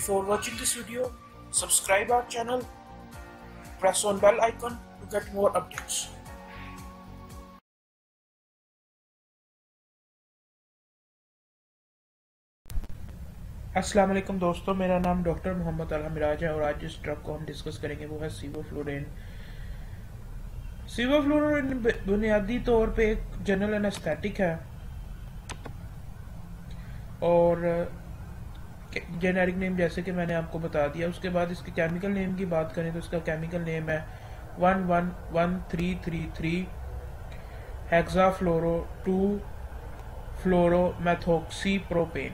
Before watching this video, subscribe our channel, press on bell icon to get more updates. अस्सलाम वालेकुम दोस्तों, मेरा नाम डॉक्टर मोहम्मद अल्लाह मिराज है और आज जिस ड्रग को हम डिस्कस करेंगे वो है सीवोफ्लोरेन। सीवोफ्लोरेन बुनियादी तौर पे एक जनरल एनेस्थेटिक है और जेनेरिक नेम जैसे कि मैंने आपको बता दिया। उसके बाद इसके केमिकल नेम की बात करें तो इसका केमिकल नेम है 111333 हेक्साफ्लोरो 2 फ्लोरोमेथोक्सीप्रोपेन।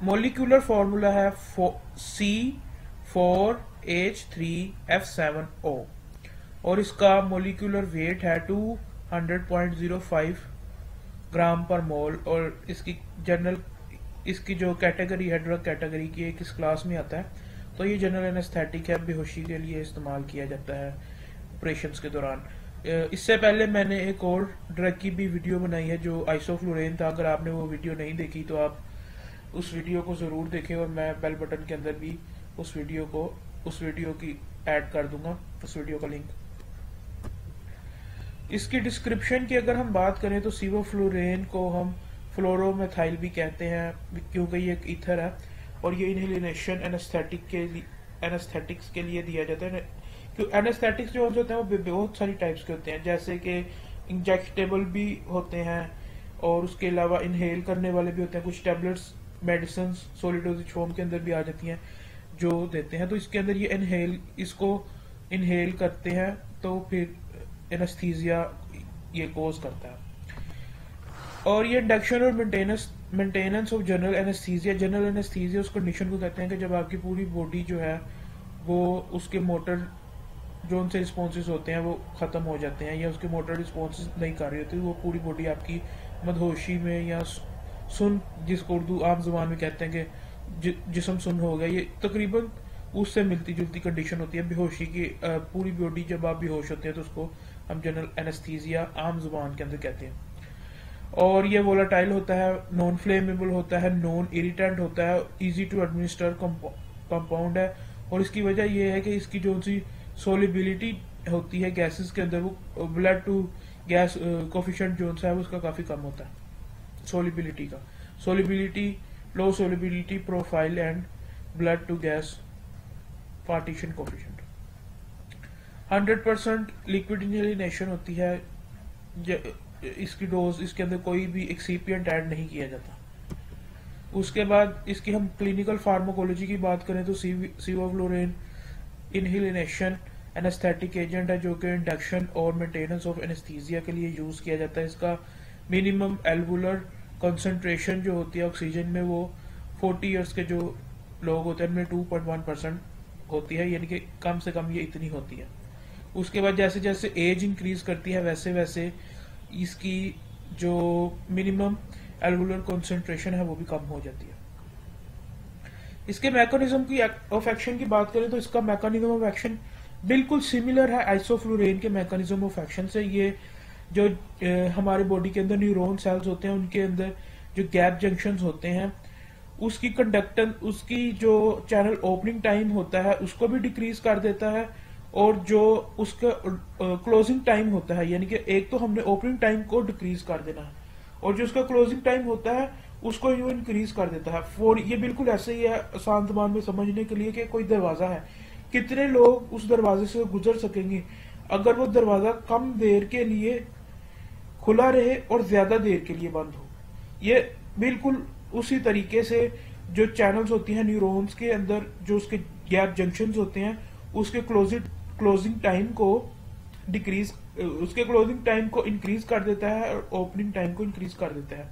मोलिकुलर फॉर्मूला है C4H3F7O और इसका मोलिकुलर वेट है 200.05 ग्राम पर मोल और इसकी जो कैटेगरी है ड्रग कैटेगरी की किस क्लास में आता है तो ये जनरल एनेस्थेटिक है, बेहोशी के लिए इस्तेमाल किया जाता है ऑपरेशंस के दौरान। इससे पहले मैंने एक और ड्रग की भी वीडियो बनाई है जो आइसोफ्लोरेन था। अगर आपने वो वीडियो नहीं देखी तो आप उस वीडियो को जरूर देखें और मैं बेल बटन के अंदर भी उस वीडियो की ऐड कर दूंगा, उस वीडियो का लिंक। इसकी डिस्क्रिप्शन की अगर हम बात करें तो सीवोफ्लोरेन को हम फ्लोरोमेथाइल भी कहते हैं क्योंकि ये एक ईथर है और ये इनहेलेशन एनेस्थेटिक्स के लिए दिया जाता है। एनेस्थेटिक्स जो होते हैं वो बहुत सारी टाइप्स के होते हैं, जैसे कि इंजेक्टेबल भी होते हैं और उसके अलावा इनहेल करने वाले भी होते हैं। कुछ tablets medicine solid doses form के अंदर भी आ जाती हैं जो देते हैं, तो इसके अंदर ये इसको इनहेल करते हैं तो फिर एनेस्थीसिया ये कोज करता है। और ये इंडक्शन और मेंटेनेंस ऑफ जनरल एनेस्थीसिया उस कंडीशन को कहते हैं कि जब आपकी पूरी बॉडी जो है वो उसके मोटर जो उनसे रिस्पॉन्सेज होते हैं वो खत्म हो जाते हैं या उसके मोटर रिस्पॉन्सेज नहीं कर रही होती, वो पूरी बॉडी आपकी मदहोशी में या सुन, जिसको उर्दू आम जुबान में कहते हैं कि जिस्म सुन हो गया, ये तकरीबन उससे मिलती जुलती कंडीशन होती है बेहोशी की। पूरी बॉडी जब आप बेहोश होते हैं तो उसको हम जनरल एनेस्थीसिया आम जुबान के अंदर कहते हैं। और ये वोलाटाइल होता है, नॉन फ्लेमेबल होता है, नॉन इरिटेंट होता है, इजी टू एडमिनिस्टर कंपाउंड है और इसकी वजह यह है कि इसकी जो सी सोलिबिलिटी होती है गैसेस के अंदर वो ब्लड टू गैस कोफिशिएंट जो है उसका काफी कम होता है। Solubility low solubility profile and blood to gas partition coefficient. 100% liquid inhalation होती है। इसकी डोज इसके अंदर कोई भी एक्सीपिएंट ऐड नहीं किया जाता। उसके बाद इसकी हम क्लिनिकल फार्माकोलॉजी की बात करें तो सीवोफ्लोरेन इनहेलेशन एनेस्थेटिक एजेंट है जो कि इंडक्शन और मेंटेनेंस ऑफ एनेस्थीसिया के लिए यूज किया जाता है। इसका मिनिमम एल्वुलर कंसंट्रेशन जो होती है ऑक्सीजन में वो 40 इयर्स के जो लोग होते हैं उनमें 2.1% होती है, यानी कि कम से कम ये इतनी होती है। उसके बाद जैसे जैसे एज इंक्रीज करती है वैसे वैसे इसकी जो मिनिमम एल्वुलर कंसंट्रेशन है वो भी कम हो जाती है। इसके मैकेनिज्म की ऑफ एक्शन की बात करें तो इसका मैकेनिज्म ऑफ एक्शन बिल्कुल सिमिलर है आइसोफ्लोरेन के मैकेनिज्म ऑफ एक्शन से। ये जो हमारे बॉडी के अंदर न्यूरॉन सेल्स होते हैं उनके अंदर जो गैप जंक्शंस होते हैं उसकी उसकी जो चैनल ओपनिंग टाइम होता है उसको भी डिक्रीज कर देता है और जो उसका क्लोजिंग टाइम होता है, यानी कि एक तो हमने ओपनिंग टाइम को डिक्रीज कर देना है और जो उसका क्लोजिंग टाइम होता है उसको यूं इंक्रीज कर देता है। ये बिल्कुल ऐसे ही है आसान जुबान में समझने के लिए कि कोई दरवाजा है, कितने लोग उस दरवाजे से गुजर सकेंगे अगर वो दरवाजा कम देर के लिए खुला रहे और ज्यादा देर के लिए बंद हो। ये बिल्कुल उसी तरीके से जो चैनल्स होती हैं न्यूरॉन्स के अंदर जो उसके गैप जंक्शंस होते हैं उसके क्लोजिंग टाइम को इंक्रीज कर देता है और ओपनिंग टाइम को इंक्रीज कर देता है।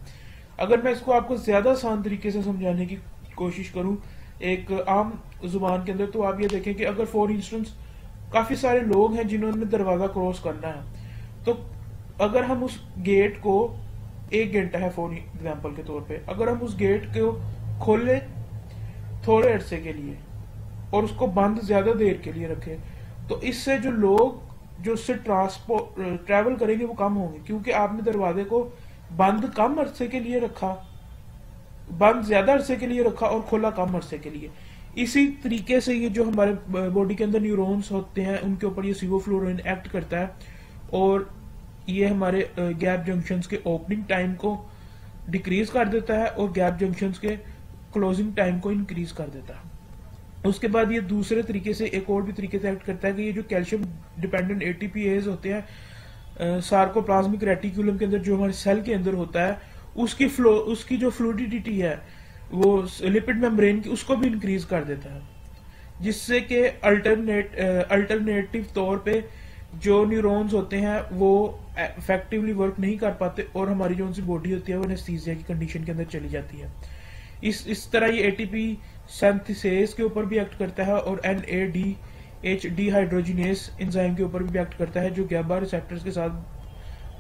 अगर मैं इसको आपको ज्यादा आसान तरीके से समझाने की कोशिश करूं एक आम जुबान के अंदर तो आप ये देखें कि अगर फॉर इंस्टेंस काफी सारे लोग हैं जिन्होंने दरवाजा क्रॉस करना है तो अगर हम उस गेट को 1 घंटा है फॉर एग्जाम्पल के तौर पे, अगर हम उस गेट को खोले थोड़े अरसे के लिए और उसको बंद ज्यादा देर के लिए रखें तो इससे जो लोग जो उससे ट्रैवल करेंगे वो कम होंगे क्योंकि आपने दरवाजे को बंद कम अरसे के लिए रखा बंद ज्यादा अरसे के लिए रखा और खोला कम अरसे के लिए। इसी तरीके से ये जो हमारे बॉडी के अंदर न्यूरॉन्स होते हैं उनके ऊपर ये सीवोफ्लोराइन एक्ट करता है और ये हमारे गैप जंक्शंस के ओपनिंग टाइम को डिक्रीज कर देता है और गैप जंक्शंस के क्लोजिंग टाइम को इंक्रीज कर देता है। उसके बाद ये दूसरे तरीके से एक और भी तरीके से एक्ट करता है कि ये जो कैल्शियम डिपेंडेंट एटीपीएज होते हैं सार्कोप्लाज्मिक रेटिकुलम के अंदर जो हमारे सेल के अंदर होता है उसकी जो फ्लूइडिटी है वो लिपिड मेम्ब्रेन की उसको भी इंक्रीज कर देता है, जिससे कि अल्टरनेटिव तौर पे जो न्यूरॉन्स होते हैं वो इफेक्टिवली वर्क नहीं कर पाते और हमारी जो उनकी बॉडी होती है वो एनेस्थीसिया की कंडीशन के अंदर चली जाती है। इस तरह ये एटीपी सिंथेसिस के ऊपर भी एक्ट करता है और NADH डिहाइड्रोजिनेस एंजाइम के ऊपर भी एक्ट करता है जो गैबा रिसेप्टर्स के साथ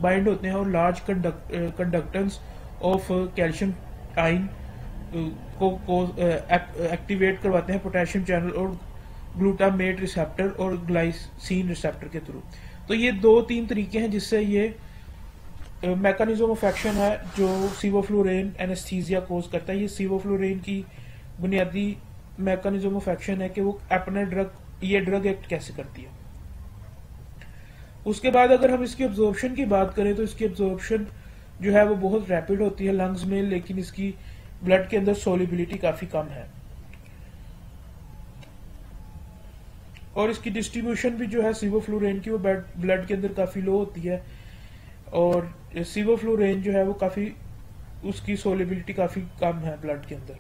बाइंड होते हैं और large conductance of calcium ion को एक्टिवेट करवाते हैं पोटेशियम चैनल और ग्लूटामेट रिसेप्टर और ग्लाइसिन रिसेप्टर के थ्रू। तो ये 2-3 तरीके हैं जिससे ये मैकेनिज्म ऑफ एक्शन है जो सीवोफ्लोराइन एनेस्थीसिया कोज करता है। ये सीवोफ्लोराइन की बुनियादी मैकेनिज्म ऑफ एक्शन है कि वो अपने ड्रग एक्ट कैसे करती है। उसके बाद अगर हम इसकी एब्जॉर्प्शन की बात करें तो इसकी एब्जॉर्प्शन जो है वो बहुत रैपिड होती है लंग्स में, लेकिन इसकी ब्लड के अंदर सोलिबिलिटी काफी कम है और इसकी डिस्ट्रीब्यूशन भी जो है सीवोफ्लोराइन की वो ब्लड के अंदर काफी लो होती है और सीवोफ्लोराइन जो है वो काफी उसकी सोलिबिलिटी काफी कम है ब्लड के अंदर।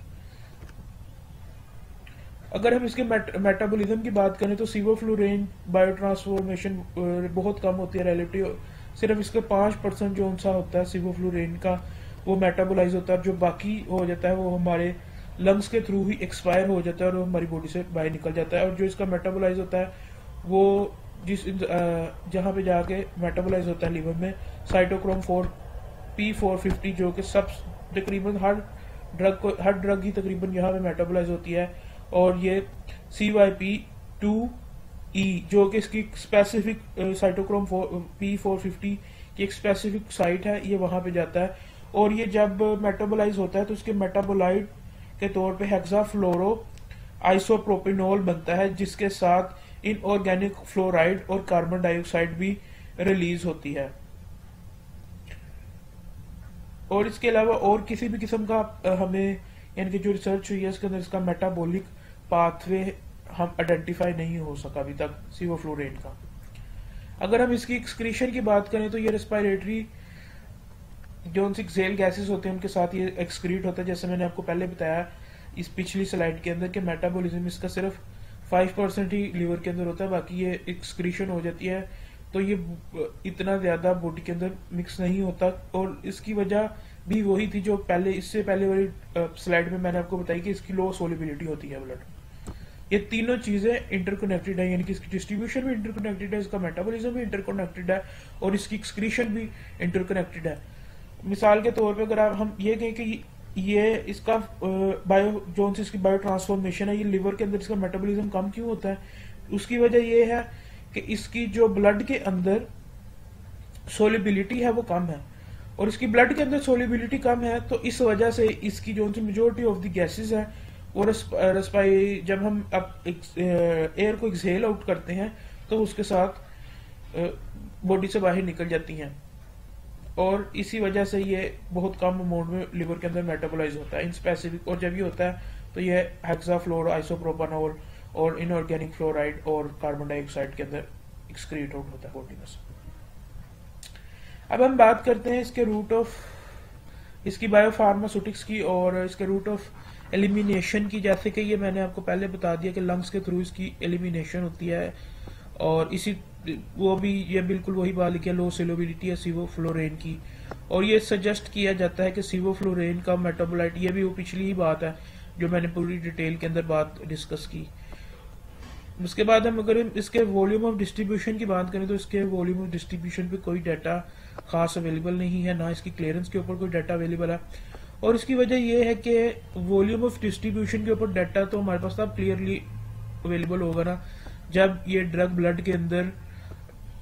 अगर हम इसके मेटाबॉलिज्म की बात करें तो सीवोफ्लोराइन बायोट्रांसफॉर्मेशन बहुत कम होती है रिलेटिव, सिर्फ इसका 5% जो सा होता है सीवोफ्लोराइन का वो मेटाबोलाइज होता है, जो बाकी हो जाता है वो हमारे लंग्स के थ्रू ही एक्सपायर हो जाता है और वो हमारी बॉडी से बाहर निकल जाता है। और जो इसका मेटाबोलाइज होता है वो जहां पे जाके मेटाबोलाइज होता है लिवर में साइटोक्रोम P450 जो कि सब तकरीबन हर ड्रग की तकरीबन यहाँ पे मेटाबोलाइज होती है और ये CYP2E जो कि इसकी स्पेसिफिक साइटोक्रोम P450 की एक स्पेसिफिक साइट है, ये वहां पे जाता है और ये जब मेटाबोलाइज होता है तो इसके मेटाबोलाइट के तौर पे हेक्साफ्लोरो आइसोप्रोपिनोल बनता है जिसके साथ इनऑर्गेनिक फ्लोराइड और कार्बन डाइऑक्साइड भी रिलीज होती है। और इसके अलावा और किसी भी किस्म का हमें यानी कि जो रिसर्च हुई है इसके अंदर इसका मेटाबॉलिक पाथवे हम आइडेंटिफाई नहीं हो सका अभी तक सीवोफ्लोराइन का। अगर हम इसकी एक्सक्रीशन की बात करें तो ये रेस्पिरेटरी जो उनसे एक्सेल गैसेस होते हैं उनके साथ ये एक्सक्रीट होता है। जैसे मैंने आपको पहले बताया इस पिछली स्लाइड के अंदर कि मेटाबॉलिज्म इसका सिर्फ 5% ही लिवर के अंदर होता है, बाकी ये एक्सक्रीशन हो जाती है तो ये इतना ज्यादा बॉडी के अंदर मिक्स नहीं होता। और इसकी वजह भी वही थी जो इससे पहले वाली स्लाइड में मैंने आपको बताई कि इसकी लो सोलिबिलिटी होती है ब्लड। ये तीनों चीजें इंटरकनेक्टेड है, यानी कि इसकी डिस्ट्रीब्यूशन भी इंटरकनेक्टेड है, इसका मेटाबॉलिज्म भी इंटरकनेक्टेड है और इसकी एक्सक्रीशन भी इंटरकनेक्टेड है। मिसाल के तौर पे अगर हम ये कहें कि ये इसका इसकी बायो ट्रांसफॉर्मेशन है, ये लिवर के अंदर इसका मेटाबॉलिज्म कम क्यों होता है, उसकी वजह ये है कि इसकी जो ब्लड के अंदर सोलिबिलिटी है वो कम है और इसकी ब्लड के अंदर सोलिबिलिटी कम है तो इस वजह से इसकी जो मेजोरिटी ऑफ द गैसेस है वो जब हम एयर को एक्सहेल आउट करते हैं तो उसके साथ बॉडी से बाहर निकल जाती हैं और इसी वजह से ये बहुत कम अमाउंट में लिवर के अंदर मेटाबोलाइज होता है इन स्पेसिफिक। और जब ये होता है तो ये हेक्साफ्लोरो आइसोप्रोपानोल और इनऑर्गेनिक फ्लोराइड और कार्बन डाइऑक्साइड के अंदर एक्सक्रीट आउट होता है बॉडी में से। अब हम बात करते हैं इसके रूट ऑफ इसकी बायोफार्मास्यूटिक्स की और इसके रूट ऑफ एलिमिनेशन की। जैसे कि ये मैंने आपको पहले बता दिया कि लंग्स के थ्रू इसकी एलिमिनेशन होती है और इसी वो भी ये बिल्कुल वही बात लिखी है लो सोलिबिलिटी है सीवोफ्लोराइन की। और ये सजेस्ट किया जाता है कि सीवोफ्लोराइन का मेटाबोलाइट, ये भी वो पिछली ही बात है जो मैंने पूरी डिटेल के अंदर बात डिस्कस की। उसके बाद हम अगर इसके वॉल्यूम ऑफ डिस्ट्रीब्यूशन की बात करें तो इसके वॉल्यूम ऑफ डिस्ट्रीब्यूशन पे कोई डाटा खास अवेलेबल नहीं है, ना इसकी क्लियरेंस के ऊपर कोई डाटा अवेलेबल है। और इसकी वजह यह है कि वॉल्यूम ऑफ डिस्ट्रीब्यूशन के ऊपर डाटा तो हमारे पास तब क्लियरली अवेलेबल होगा ना जब ये ड्रग ब्लड के अंदर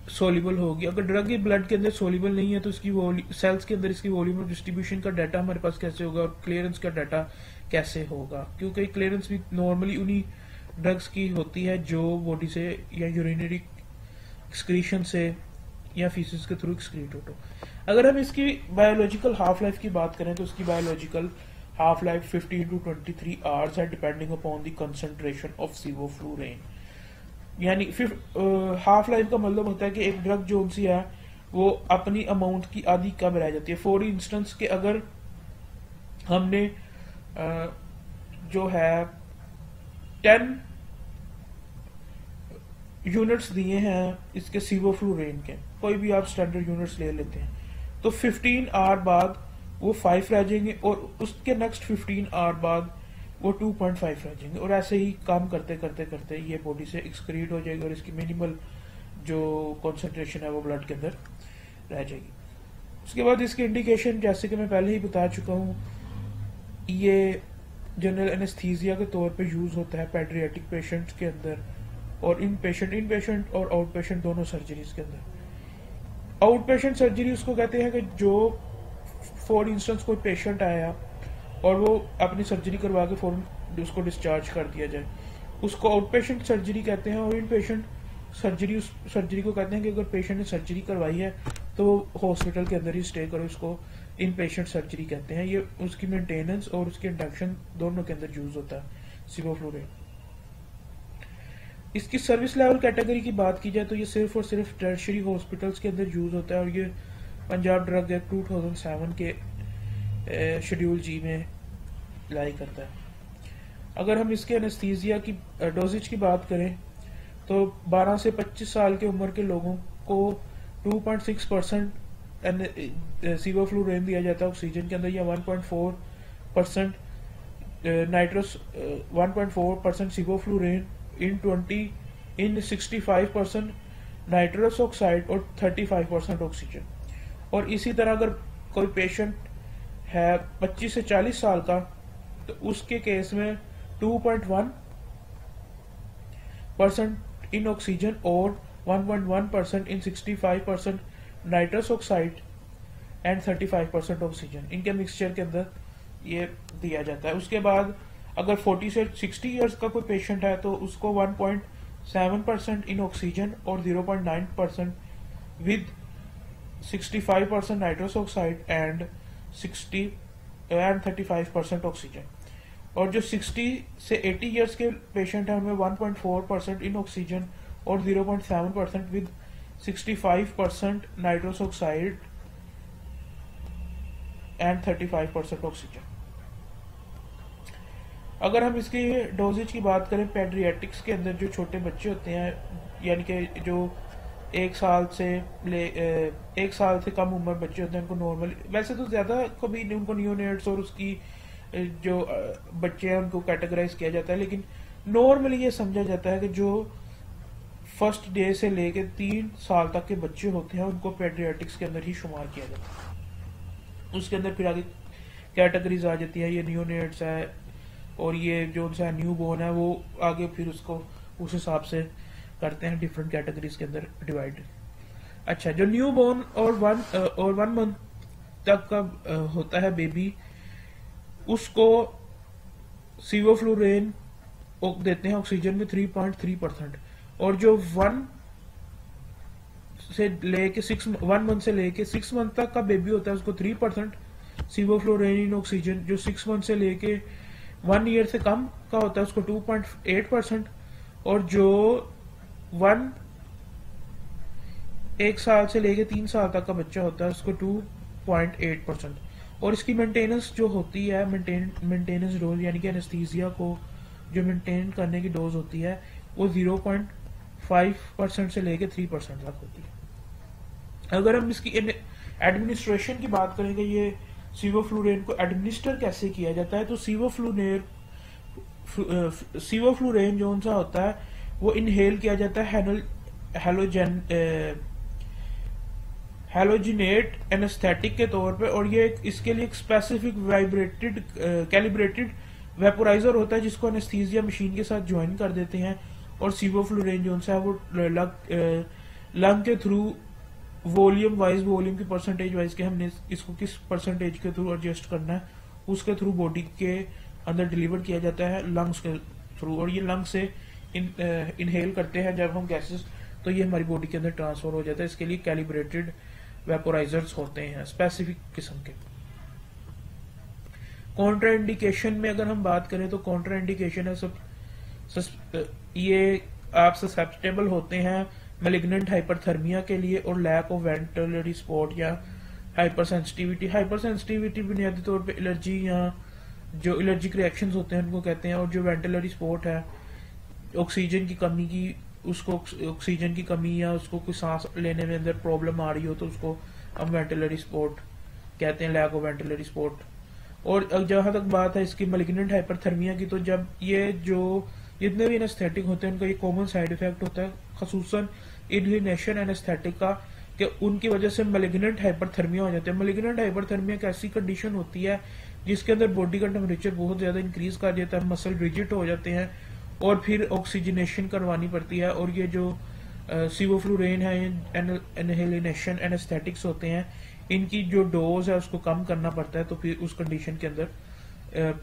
सोल्यूबल होगी। अगर ड्रग ही ब्लड के अंदर सोल्यूबल नहीं है तो इसकी सेल्स के अंदर इसकी वॉल्यूम ऑफ डिस्ट्रीब्यूशन का डाटा हमारे पास कैसे होगा और क्लियरेंस का डाटा कैसे होगा, क्योंकि क्लियरेंस भी नॉर्मली उन्हीं ड्रग्स की होती है जो बॉडी से या यूरिनरी एक्सक्रीशन से या फीसिस के थ्रू एक्सक्रीट हो। अगर हम इसकी बायोलॉजिकल हाफ लाइफ की बात करें तो इसकी biological half life 15 to 23 hours है, depending upon the concentration of sevoflurane. यानी हाफ लाइफ का मतलब होता है कि एक ड्रग जो सी है वो अपनी अमाउंट की आधी कम रह जाती है। फॉर इंस्टेंस के अगर हमने जो है 10 यूनिट्स दिए हैं इसके सिवोफ्लुरेन के, कोई भी आप स्टैंडर्ड यूनिट्स ले लेते हैं, तो 15 आवर बाद वो 5 रह जाएंगे और उसके नेक्स्ट 15 आवर बाद वो 2.5 रह जाएंगे, और ऐसे ही काम करते करते करते ये बॉडी से एक्सक्रीट हो जाएगी और इसकी मिनिमल जो कॉन्सेंट्रेशन है वो ब्लड के अंदर रह जाएगी। उसके बाद इसकी इंडिकेशन जैसे कि मैं पहले ही बता चुका हूँ, ये जनरल एनेस्थीसिया के तौर पे यूज होता है पेडियाट्रिक पेशेंट्स के अंदर और इन पेशेंट और आउट पेशेंट दोनों सर्जरीज के अंदर। आउट पेशेंट सर्जरी उसको कहते हैं कि जो फॉर इंस्टेंस कोई पेशेंट आया और वो अपनी सर्जरी करवा के फौरन उसको डिस्चार्ज कर दिया जाए, उसको आउट पेशेंट सर्जरी कहते हैं। और इन पेशेंट सर्जरी उस सर्जरी को कहते हैं कि अगर पेशेंट ने सर्जरी करवाई है तो हॉस्पिटल के अंदर ही स्टे करो, इसको इन पेशेंट सर्जरी कहते हैं। ये उसकी मेंटेनेंस और उसकी इंडक्शन दोनों के अंदर यूज होता है सिवोफ्लुरेन। इसकी सर्विस लेवल कैटेगरी की बात की जाए तो ये सिर्फ और सिर्फ टर्शियरी हॉस्पिटल्स के अंदर यूज होता है और ये पंजाब ड्रग एक्ट 2007 के शेड्यूल जी में लाई करता है। अगर हम इसके एनेस्थीसिया की डोजेज की बात करें तो 12 से 25 साल की उम्र के लोगों को 2.6% सिवोफ्लुरेन दिया जाता है ऑक्सीजन के अंदर, या 1.4% नाइट्रस 1.4% सिवोफ्लुरेन इन 65% नाइट्रस ऑक्साइड और 35% ऑक्सीजन। और इसी तरह अगर कोई पेशेंट है 25 से 40 साल का तो उसके केस में 2.1% इन ऑक्सीजन और 1.1% इन 65% नाइट्रस ऑक्साइड एंड 35% ऑक्सीजन, इनके मिक्सचर के अंदर ये दिया जाता है। उसके बाद अगर 40 से 60 इयर्स का कोई पेशेंट है तो उसको 1.7% इन ऑक्सीजन और 0.9% with 65% nitrous oxide and 35% oxygen. और जो 60 से 80 इयर्स के पेशेंट है उनमें 1.4% इन ऑक्सीजन और 0.7% with 65% nitrous oxide and 35% oxygen. अगर हम इसकी डोजेज की बात करें पेडियाट्रिक्स के अंदर जो छोटे बच्चे होते हैं, यानी कि जो 1 साल से कम उम्र बच्चे होते हैं, उनको नॉर्मल वैसे तो ज्यादा कभी उनको नियोनेट्स और उसकी जो बच्चे हैं उनको कैटेगराइज किया जाता है, लेकिन नॉर्मली ये समझा जाता है कि जो फर्स्ट डे से लेके 3 साल तक के बच्चे होते हैं उनको पेडियाट्रिक्स के अंदर ही शुमार किया जाता है। उसके अंदर फिर आगे कैटेगरीज आ जाती है, ये नियोनेट्स है और ये जो उनसे न्यू बोर्न है वो आगे फिर उसको उस हिसाब से करते हैं, डिफरेंट कैटेगरीज के अंदर डिवाइड। अच्छा, जो न्यू बोर्न और 1 मंथ तक का होता है बेबी, उसको सिवोफ्लुरेन देते हैं ऑक्सीजन में 3.3%। और जो 1 मंथ से लेके 6 मंथ तक का बेबी होता है उसको 3% सिवोफ्लुरेन इन ऑक्सीजन। जो 6 मंथ से लेके 1 ईयर से कम का होता है उसको 2.8%। और जो 1 साल से लेके 3 साल तक का बच्चा होता है उसको 2.8%। और इसकी मेंटेनेंस जो होती है, मेंटेनेंस डोज यानी कि एनेस्थीसिया को जो मेंटेन करने की डोज होती है वो 0.5% से लेके 3% तक होती है। अगर हम इसकी एडमिनिस्ट्रेशन की बात करेंगे, ये सिवोफ्लुरेन को एडमिनिस्टर कैसे किया जाता है, तो सिवोफ्लुरेन जो सा होता है वो इनहेल किया जाता है हैलोजिनेट एनेस्थेटिक के तौर पे, और ये इसके लिए एक स्पेसिफिक कैलिब्रेटेड वेपोराइजर होता है जिसको एनेस्थीसिया मशीन के साथ ज्वाइन कर देते हैं और सिवोफ्लुरेन जो है वो लंग के थ्रू वॉल्यूम वाइज, वॉल्यूम की परसेंटेज वाइज के हमने इसको किस परसेंटेज के थ्रू एडजस्ट करना है, उसके थ्रू बॉडी के अंदर डिलीवर किया जाता है लंग्स के थ्रू। और ये लंग से इनहेल करते हैं जब हम गैसेस, तो ये हमारी बॉडी के अंदर ट्रांसफर हो जाता है। इसके लिए कैलिब्रेटेड वेपोराइजर्स होते हैं स्पेसिफिक किस्म के। कॉन्ट्राइंडिकेशन में अगर हम बात करें तो कॉन्ट्राइंडिकेशन है ये आप ससेप्टेबल होते हैं मैलिग्नेंट हाइपरथर्मिया के लिए और लैक ऑफ वेंटिलेटरी सपोर्ट या हाइपर सेंसिटिविटी। हाइपर सेंसिटिविटी बुनियादी तौर पे एलर्जी या जो एलर्जिक रिएक्शंस होते हैं उनको कहते हैं। और जो वेंटिलेटरी सपोर्ट है ऑक्सीजन की कमी की, उसको ऑक्सीजन की कमी या उसको कोई सांस लेने में अंदर प्रॉब्लम आ रही हो तो उसको हम वेंटिलेटरी सपोर्ट कहते हैं, लैक ऑफ वेंटिलेटरी सपोर्ट। और जहां तक बात है इसकी मैलिग्नेंट हाइपरथर्मिया की, तो जब ये जो जितने भी एनेस्थेटिक होते हैं उनका ये कॉमन साइड इफेक्ट होता है, खसूसन इनहेलेशन एनेस्थेटिक का, कि उनकी वजह से मैलिग्नेंट हाइपरथर्मिया हो जाती है। मैलिग्नेंट हाइपरथर्मिया एक ऐसी कंडीशन होती है जिसके अंदर बॉडी का टेम्परेचर बहुत ज्यादा इंक्रीज कर देता है, मसल रिजिड हो जाते हैं और फिर ऑक्सीजनेशन करवानी पड़ती है। और ये जो सिवोफ्लुरेन है, इनहेलेशन एनेस्थेटिक्स होते हैं, इनकी जो डोज है उसको कम करना पड़ता है, तो फिर उस कंडीशन के अंदर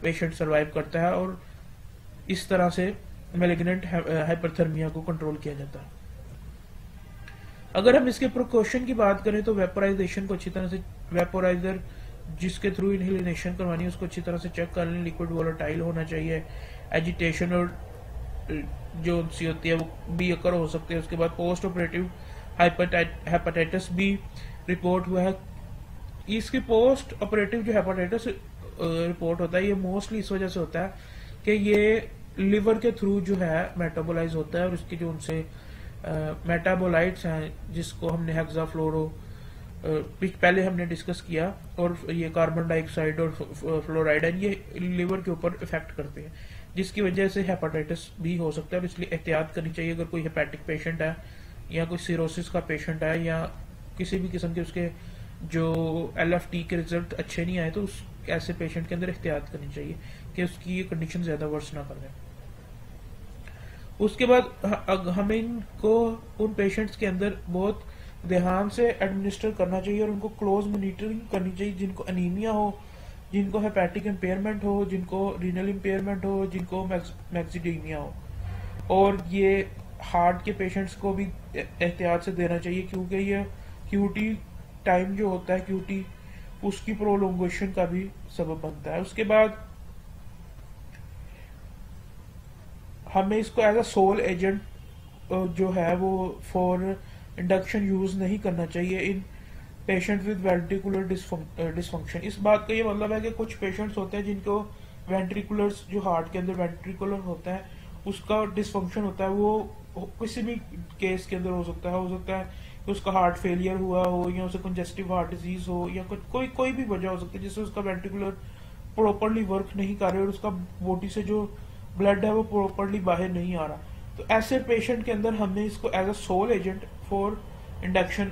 पेशेंट सर्वाइव करता है और इस तरह से मैलिग्नेंट हाइपरथर्मिया को कंट्रोल किया जाता है। अगर हम इसके प्रिकॉशन की बात करें तो वेपोराइजेशन को अच्छी तरह से, वेपोराइजर जिसके थ्रू इनहेलेशन करवानी है उसको अच्छी तरह से चेक कर लें, लिक्विड वोलेटाइल होना चाहिए, एजिटेशन और जो सी होती है वो भी अकर हो सकते हैं। उसके बाद पोस्ट ऑपरेटिव हेपेटाइटिस भी रिपोर्ट हुआ है। इसकी पोस्ट ऑपरेटिव जो हेपेटाइटिस रिपोर्ट होता है ये मोस्टली इस वजह से होता है कि ये लिवर के थ्रू जो है मेटाबोलाइज होता है और उसके जो उनसे मेटाबोलाइट्स हैं जिसको हमने हेक्साफ्लोरो पहले हमने डिस्कस किया, और ये कार्बन डाइऑक्साइड और फ्लोराइड ये लिवर के ऊपर इफेक्ट करते हैं, जिसकी वजह से हेपेटाइटिस भी हो सकता है। और इसलिए एहतियात करनी चाहिए अगर कोई हेपेटिक पेशेंट है या कोई सिरोसिस का पेशेंट है या किसी भी किस्म के उसके जो LFT के रिजल्ट अच्छे नहीं आए, तो उस ऐसे पेशेंट के अंदर एहतियात करनी चाहिए कि उसकी ये कंडीशन ज्यादा वर्स ना कर दें। उसके बाद हमें इनको उन पेशेंट्स के अंदर बहुत ध्यान से एडमिनिस्टर करना चाहिए और उनको क्लोज मॉनिटरिंग करनी चाहिए जिनको अनीमिया हो, जिनको हेपेटिक इम्पेयरमेंट हो, जिनको रीनल इम्पेयरमेंट हो, जिनको मैक्सिडीमिया हो। और ये हार्ट के पेशेंट्स को भी एहतियात से देना चाहिए क्योंकि ये क्यूटी टाइम जो होता है, क्यूटी उसकी प्रोलोंगेशन का भी सबब बनता है। उसके बाद हमें इसको एज अ सोल एजेंट जो है वो फॉर इंडक्शन यूज नहीं करना चाहिए इन पेशेंट विद वेंट्रिकुलर डिसफंक्शन। इस बात का ये मतलब है कि कुछ पेशेंट्स होते हैं जिनको वेंट्रिकुलर्स जो हार्ट के अंदर वेंट्रिकुलर होता है उसका डिसफंक्शन होता है, वो किसी भी केस के अंदर हो सकता है कि उसका हार्ट फेलियर हुआ हो या उसे कंजेस्टिव हार्ट डिजीज हो या कोई भी वजह हो सकती है जिससे उसका वेंट्रिकुलर प्रॉपरली वर्क नहीं कर रहे और उसका बॉडी से जो ब्लड है वो प्रॉपरली बाहर नहीं आ रहा। तो ऐसे पेशेंट के अंदर हमने इसको as a sole agent for induction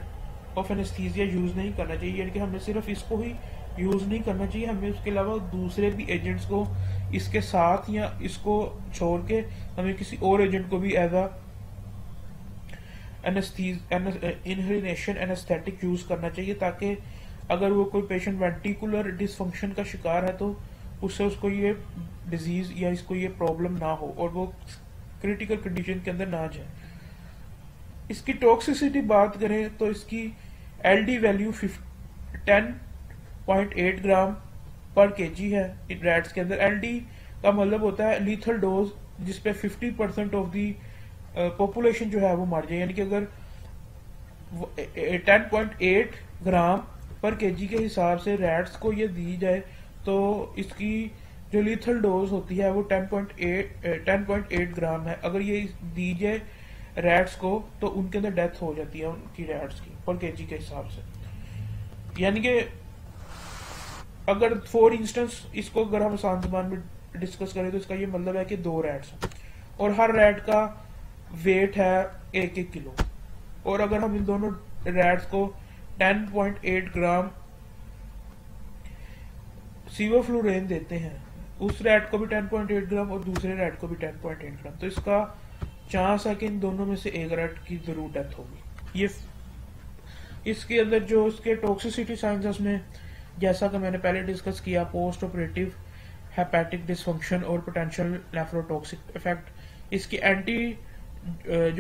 of anaesthesia use नहीं करना चाहिए, यानी कि हमें सिर्फ इसको ही यूज नहीं करना चाहिए, हमें उसके अलावा दूसरे भी एजेंट्स को इसके साथ या इसको छोड़ के हमें किसी और एजेंट को भी as a inhalation anaesthetic use करना चाहिए, ताकि अगर वो कोई पेशेंट वेंट्रिकुलर डिसफंक्शन का शिकार है तो उससे उसको ये डिजीज या इसको ये प्रॉब्लम ना हो और वो क्रिटिकल कंडीशन के अंदर ना जाए। इसकी टॉक्सिसिटी बात करें तो इसकी LD वैल्यू 10.8 ग्राम पर केजी है इन रैट्स के अंदर। LD का मतलब होता है लीथल डोज, जिसपे 50% ऑफ दी पॉपुलेशन जो है वो मर जाए, यानी कि अगर 10.8 ग्राम पर केजी के हिसाब से रैट्स को ये दी जाए तो इसकी जो लीथल डोज होती है वो 10.8 ग्राम है। अगर ये दी जाए रैट्स को तो उनके अंदर डेथ हो जाती है उनकी रैट्स की पर केजी के हिसाब से। यानी कि अगर फॉर इंस्टेंस इसको अगर हम आसान ज़बान में डिस्कस करें तो इसका ये मतलब है कि 2 रैट्स हैं और हर रैट का वेट है 1-1 किलो, और अगर हम इन दोनों रैट्स को 10.8 ग्राम सिवोफ्लुरेन देते हैं, उस रैट को भी 10.8 ग्राम और दूसरे रैट को भी 10.8 ग्राम, तो इसका चांस है कि इन दोनों में से एक रैट की जरूर डेथ होगी। ये इसके अंदर जो इसके टॉक्सिसिटी साइंस है उसमें जैसा कि मैंने पहले डिस्कस किया, पोस्ट ऑपरेटिव हेपेटिक डिसफंक्शन और पोटेंशियल नेफ्रोटॉक्सिक इफेक्ट। इसकी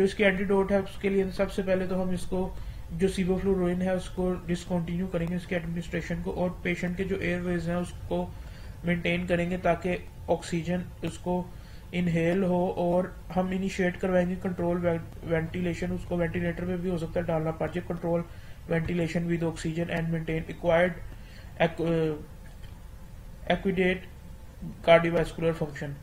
इसकी एंटीडोट है उसके लिए सबसे पहले तो हम इसको जो सीवोफ्लोराइन है उसको डिसकंटिन्यू करेंगे इसके एडमिनिस्ट्रेशन को, और पेशेंट के जो एयरवेज हैं उसको मेंटेन करेंगे ताकि ऑक्सीजन उसको इनहेल हो, और हम इनिशिएट करवाएंगे कंट्रोल वेंटिलेशन, उसको वेंटिलेटर पे भी हो सकता है डालना पड़, control ventilation with oxygen and maintain acquired adequate cardiovascular function,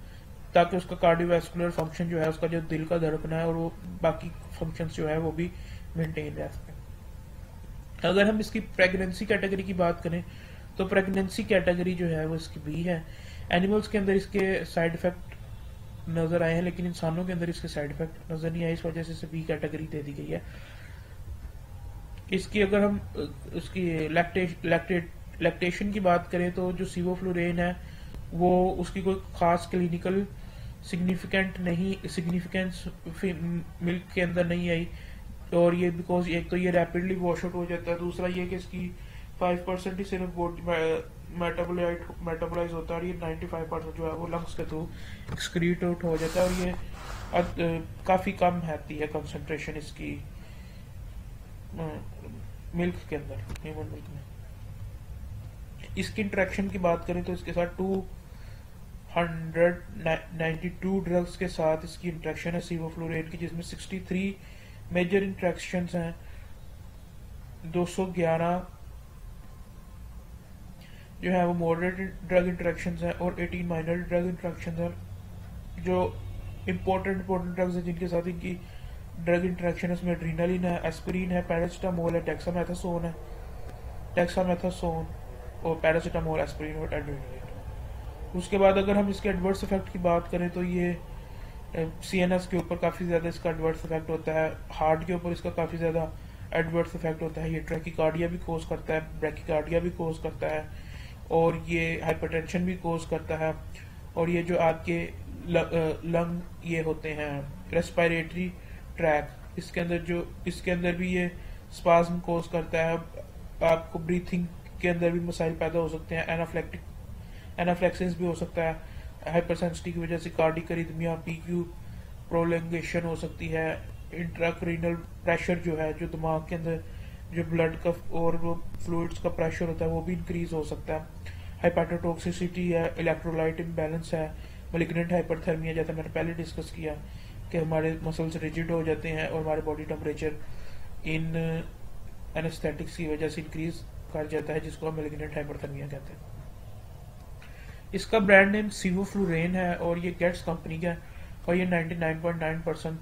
ताकि उसका कार्डियोवैस्कुलर फंक्शन जो है, उसका जो दिल का धड़कना है और वो बाकी फंक्शंस जो है वो भी मेंटेन रह सके। अगर हम इसकी प्रेगनेंसी कैटेगरी की बात करें तो प्रेगनेंसी कैटेगरी जो है वो इसकी बी है। एनिमल्स के अंदर इसके साइड इफेक्ट नजर आए हैं लेकिन इंसानों के अंदर इसके साइड इफेक्ट नजर नहीं आए, इस वजह से इसे बी कैटेगरी दे दी गई है। इसकी अगर हम उसकी लैक्टेशन की बात करें तो जो सीवोफ्लोराइन है वो उसकी कोई खास क्लिनिकल सिग्निफिकेंस मिल्क के अंदर नहीं आई, और ये बिकॉज एक तो ये रैपिडली वॉश आउट हो जाता है, दूसरा ये कि इसकी 5% ही सिर्फ मेटाबोलाइज होता है, और ये 95% जो है वो लंग्स के थ्रू एक्सक्रीट आउट हो जाता है, और ये काफी कम रहती है कंसंट्रेशन इसकी मिल्क के अंदर, ह्यूमन मिल्क में। इसकी इंट्रैक्शन की बात करें तो इसके साथ 292 ड्रग्स के साथ इसकी इंट्रैक्शन है सीवोफ्लोराइन की, जिसमें 63 मेजर इंट्रैक्शंस हैं, 211 जो है वो मॉडरेट ड्रग इंट्रैक्शंस हैं और 18 माइनर ड्रग इंट्रैक्शंस हैं। जो इम्पोर्टेंट ड्रग्स हैं जिनके साथ इनकी ड्रग इंट्रैक्शन है उसमें एड्रीनालिन है, एस्पिरिन है, पैरासिटामोल है, डेक्सामेथासोन और पैरासिटामोल, एस्पिरिन और एड्रीनालिन। उसके बाद अगर हम इसके एडवर्स इफेक्ट की बात करें तो ये सीएनएस के ऊपर काफी ज्यादा इसका एडवर्स इफेक्ट होता है, हार्ट के ऊपर इसका काफी ज्यादा एडवर्स इफेक्ट होता है, ये ट्रैकिकार्डिया भी कोज करता है, ब्रैकिकार्डिया भी कोज करता है, और ये हाइपरटेंशन भी कोज करता है, और ये जो आपके लंग ये होते हैं रेस्पिरेटरी ट्रैक, इसके अंदर भी ये स्पाज्म कोज करता है, आपको ब्रीथिंग के अंदर भी मसाइल पैदा हो सकते हैं, एनाफ्लेक्सिस भी हो सकता है, हाइपरसेंसिटिविटी की वजह से कार्डिक अरिथमिया, पीक्यू प्रोलंगेशन हो सकती है, इंट्राक्रीनल प्रेशर जो है, जो दिमाग के अंदर जो ब्लड का और वो फ्लूइड्स का प्रेशर होता है वो भी इंक्रीज हो सकता है, हेपेटोटॉक्सिसिटी है, इलेक्ट्रोलाइट इम्बैलेंस है, मैलिग्नेंट हाइपरथर्मिया, जैसा मैंने पहले डिस्कस किया कि हमारे मसल्स रिजिड हो जाते हैं और हमारे बॉडी टेम्परेचर इन एनेस्थेटिक्स की वजह से इंक्रीज कर जाता है, जिसको हम मैलिग्नेंट हाइपरथर्मिया कहते हैं। इसका ब्रांड नेम सीवोफ्लोराइन है और ये गेट्स कंपनी का है, और ये 99.9%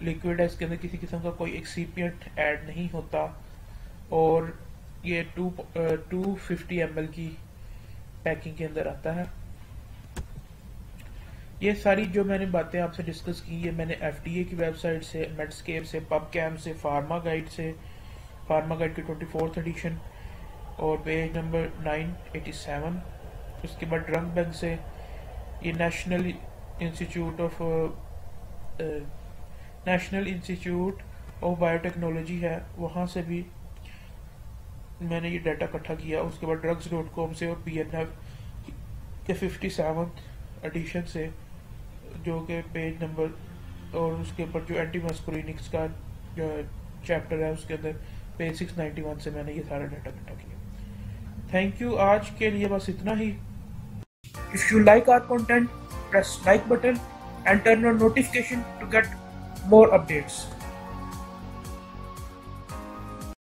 लिक्विड है, इसके अंदर किसी किस्म का कोई एक्सीपिएंट ऐड नहीं होता, और ये 250 ml की पैकिंग के अंदर आता है। ये सारी जो मैंने बातें आपसे डिस्कस की ये मैंने FDA की वेबसाइट से, मेडस्केप से, पबकैम से, फार्मा गाइड की 24th एडिशन और पेज नंबर 987, उसके बाद ड्रग बैंक से, ये नेशनल इंस्टीट्यूट ऑफ बायोटेक्नोलॉजी है, वहाँ से भी मैंने ये डाटा इकट्ठा किया, उसके बाद drugs.com से और PNF के 57th एडिशन से, जो कि पेज नंबर और उसके ऊपर जो एंटीमस्कुलिनिक्स का जो चैप्टर है उसके अंदर पेज 691 से मैंने ये सारा डाटा इकट्ठा किया। थैंक यू, आज के लिए बस इतना ही। If you like our content, press like button and turn on notification to get more updates.